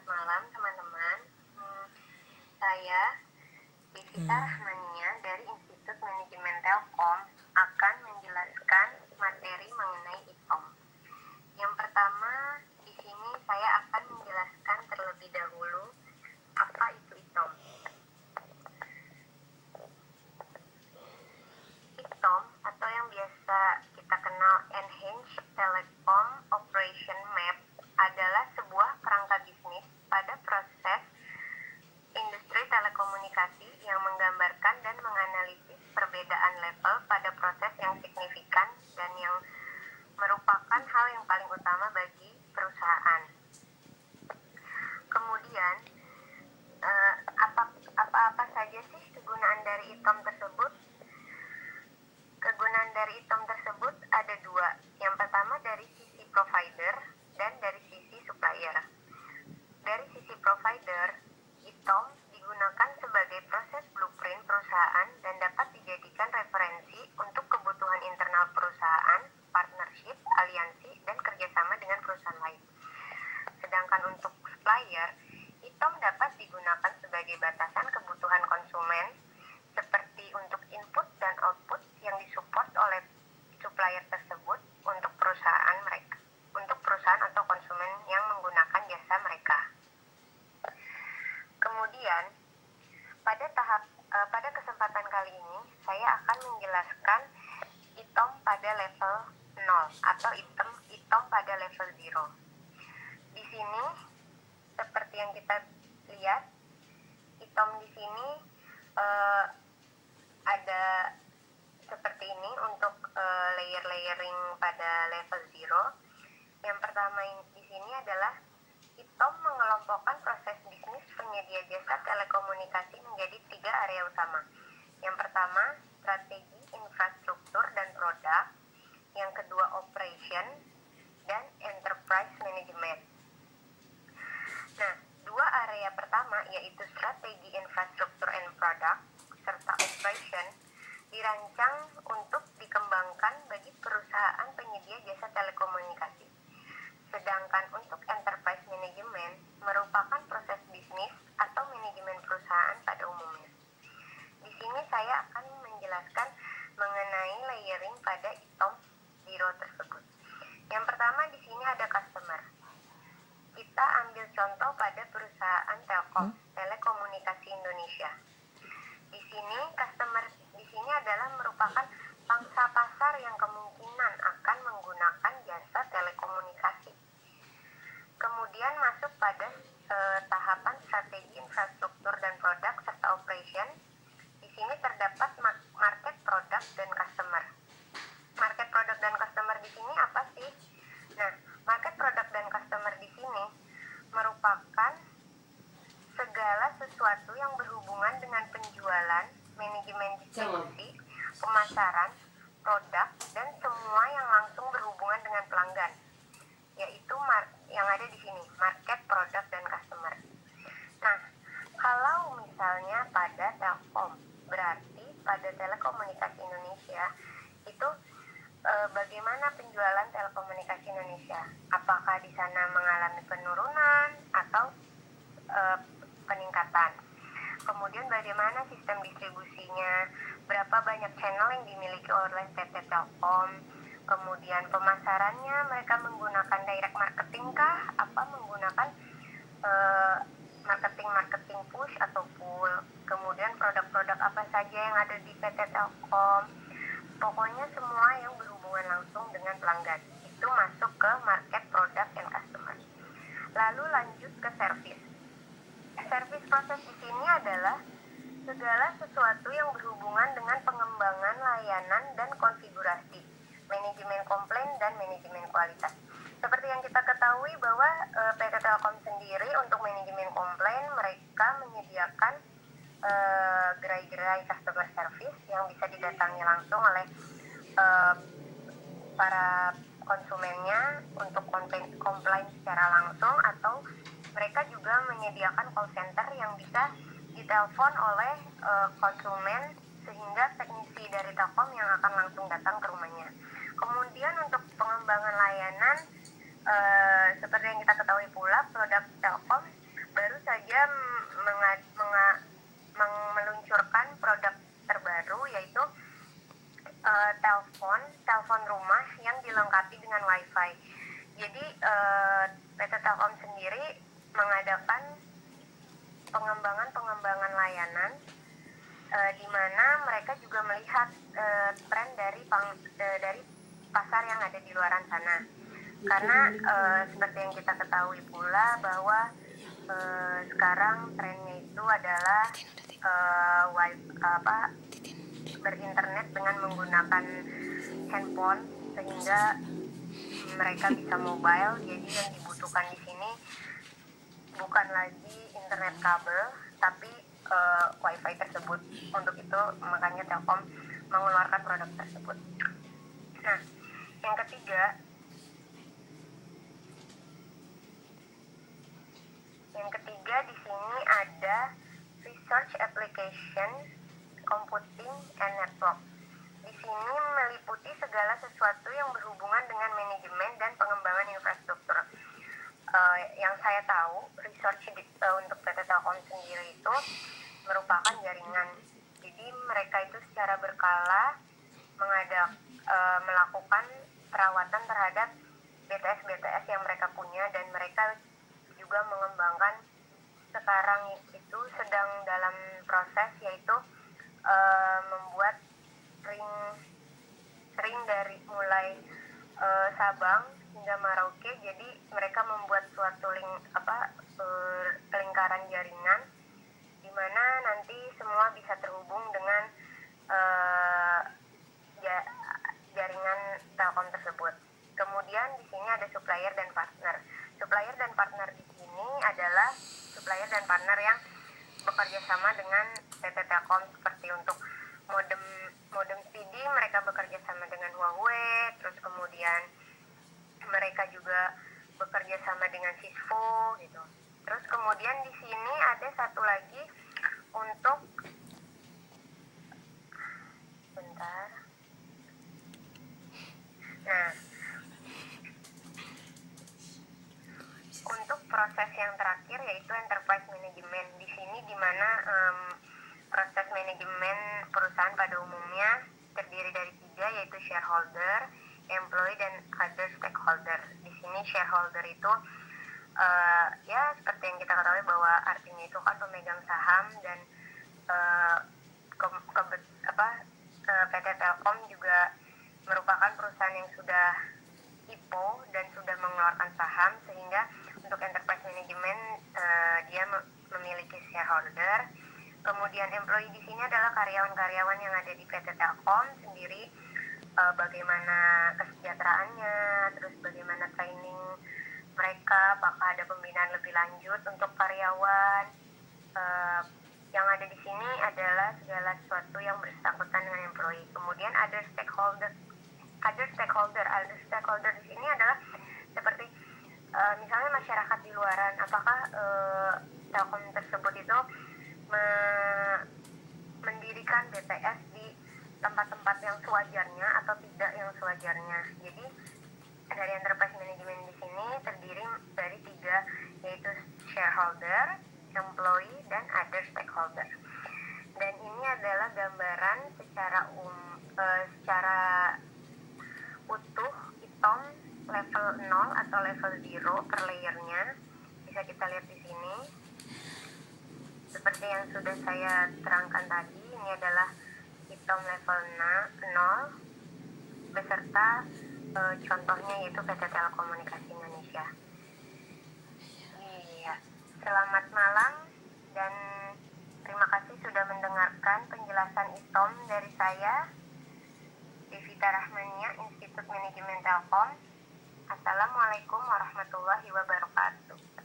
malam teman-teman. Saya Devita Rahmania dari Institut Manajemen Telkom akan menjelaskan materi mengenai ITOM. Yang pertama, di sini saya akan menjelaskan terlebih dahulu apa itu ITOM. ITOM atau yang biasa kita kenal Enhanced Telecom Operation Map adalah sebuah kerangka bisnis pada proses industri telekomunikasi yang menggambarkan dan menganalisis perbedaan level pada proses yang signifikan dan yang merupakan hal yang paling utama bagi perusahaan. Kemudian, apa saja sih kegunaan dari ITOM tersebut? Kegunaan dari ITOM tersebut ada dua. Yang pertama dari sisi provider dan dari sisi supplier. Dari sisi provider, ITOM digunakan sebagai proses blueprint perusahaan dan dapat dijadikan referensi untuk kebutuhan internal perusahaan, partnership, aliansi, dan kerjasama dengan perusahaan lain. Sedangkan untuk supplier, ITOM dapat digunakan sebagai batasan kebutuhan konsumen seperti untuk input dan output yang disupport oleh supplier tersebut untuk perusahaan mereka, untuk perusahaan atau konsumen yang menggunakan jasa mereka. Kemudian, pada kesempatan kali ini saya akan menjelaskan ITOM pada level 0 atau ITOM pada level 0. Di sini seperti yang kita lihat, ITOM di sini ada seperti ini untuk layer-layering pada level 0. Yang pertama di sini adalah ITOM mengelompokkan proses bisnis penyedia jasa telekomunikasi menjadi 3 area utama. Yang pertama, strategi, infrastruktur, dan produk. Yang kedua, operation, dan enterprise management. Nah, 2 area pertama yaitu strategi, infrastruktur, and product, serta operation, dirancang untuk dikembangkan bagi perusahaan penyedia jasa telekomunikasi. Sedangkan untuk enterprise management merupakan proses bisnis atau manajemen perusahaan pada umumnya. Di sini saya akan menjelaskan mengenai layering pada ITOM 0 tersebut. Yang pertama di sini ada customer. Kita ambil contoh pada perusahaan Telkom, Telekomunikasi Indonesia. Di sini customer di sini adalah merupakan pangsa pasar yang kemungkinan akan menggunakan jasa telekomunikasi. Kemudian masuk pada tahapan strategi, infrastruktur, dan produk serta operation. Di sini terdapat market, produk, dan customer. Market, produk, dan customer di sini apa sih? Nah, market, produk, dan customer di sini merupakan segala sesuatu yang berhubungan dengan penjualan, manajemen distribusi, pemasaran, produk, dan semua yang langsung berhubungan dengan pelanggan, yaitu yang ada di sini, market, produk, dan customer. Nah, kalau misalnya pada Telkom, berarti pada Telekomunikasi Indonesia, itu bagaimana penjualan Telekomunikasi Indonesia? Apakah di sana mengalami penurunan atau peningkatan? Kemudian bagaimana sistem distribusinya? Berapa banyak channel yang dimiliki oleh PT Telkom? Kemudian pemasarannya, mereka menggunakan direct marketing kah? Apa menggunakan marketing push atau pull? Kemudian produk-produk apa saja yang ada di PT Telkom? Pokoknya semua yang berhubungan langsung dengan pelanggan. Itu masuk ke market, product, and customer. Lalu lanjut ke service. Service proses di sini adalah segala sesuatu yang berhubungan dengan pengembangan layanan dan konfigurasi, manajemen komplain, dan manajemen kualitas. Seperti yang kita ketahui bahwa PT Telkom sendiri untuk manajemen komplain mereka menyediakan gerai-gerai customer service yang bisa didatangi langsung oleh para konsumennya untuk komplain secara langsung, atau mereka juga menyediakan call center yang bisa ditelepon oleh konsumen sehingga teknisi dari Telkom yang akan langsung datang ke rumahnya. Kemudian untuk pengembangan layanan, seperti yang kita ketahui pula, produk Telkom baru saja meluncurkan produk terbaru, yaitu telepon rumah yang dilengkapi dengan WiFi. Jadi PT Telkom sendiri mengadakan pengembangan layanan di mana mereka juga melihat tren dari pasar yang ada di luaran sana. Karena seperti yang kita ketahui pula bahwa sekarang trennya itu adalah berinternet dengan menggunakan handphone, sehingga mereka bisa mobile. Jadi yang dibutuhkan di sini bukan lagi internet kabel, tapi WiFi tersebut. Untuk itu makanya Telkom mengeluarkan produk tersebut. Nah, yang ketiga di sini ada Research Application Computing and Network. Di sini meliputi segala sesuatu yang berhubungan dengan manajemen dan pengembangan infrastruktur. Yang saya tahu, research untuk PT Telkom sendiri itu merupakan jaringan. Jadi mereka itu secara berkala melakukan perawatan terhadap BTS yang mereka punya, dan mereka juga mengembangkan, sekarang itu sedang dalam proses, yaitu membuat ring dari mulai Sabang hingga Merauke. Jadi mereka membuat suatu lingkaran jaringan di mana nanti semua bisa terhubung dengan jaringan Telkom tersebut. Kemudian di sini ada supplier dan partner. Supplier dan partner di sini adalah supplier dan partner yang bekerja sama dengan PT Telkom, seperti untuk modem speedy mereka bekerja sama dengan Huawei, terus kemudian mereka juga bekerja sama dengan Cisco gitu. Terus kemudian di sini ada satu lagi untuk Nah, untuk proses yang terakhir yaitu enterprise management. Di sini di mana proses manajemen perusahaan pada umumnya terdiri dari 3, yaitu shareholder, employee, dan other stakeholder. Di sini shareholder itu ya seperti yang kita ketahui bahwa artinya itu kan pemegang saham, dan PT Telkom juga merupakan perusahaan yang sudah IPO dan sudah mengeluarkan saham, sehingga untuk enterprise management dia memiliki shareholder. Kemudian employee di sini adalah karyawan-karyawan yang ada di PT Telkom sendiri, bagaimana kesejahteraannya, terus bagaimana training mereka, apakah ada pembinaan lebih lanjut untuk karyawan. Yang ada di sini adalah segala sesuatu yang bersangkutan dengan employee. Kemudian ada stakeholder di sini adalah seperti misalnya masyarakat di luaran, apakah Telkom tersebut itu mendirikan BTS di tempat-tempat yang sewajarnya atau tidak yang sewajarnya. Jadi dari enterprise management di sini terdiri dari 3, yaitu shareholder, employee, dan other stakeholder. Dan ini adalah gambaran secara utuh ITOM level 0 atau level 0 per layernya. Bisa kita lihat di sini. Seperti yang sudah saya terangkan tadi, ini adalah ITOM level 0 beserta contohnya yaitu PT Telekomunikasi Indonesia. Iya, selamat malam dan terima kasih sudah mendengarkan penjelasan ITOM dari saya, Devita Rahmania, Institut Manajemen Telkom. Assalamualaikum warahmatullahi wabarakatuh.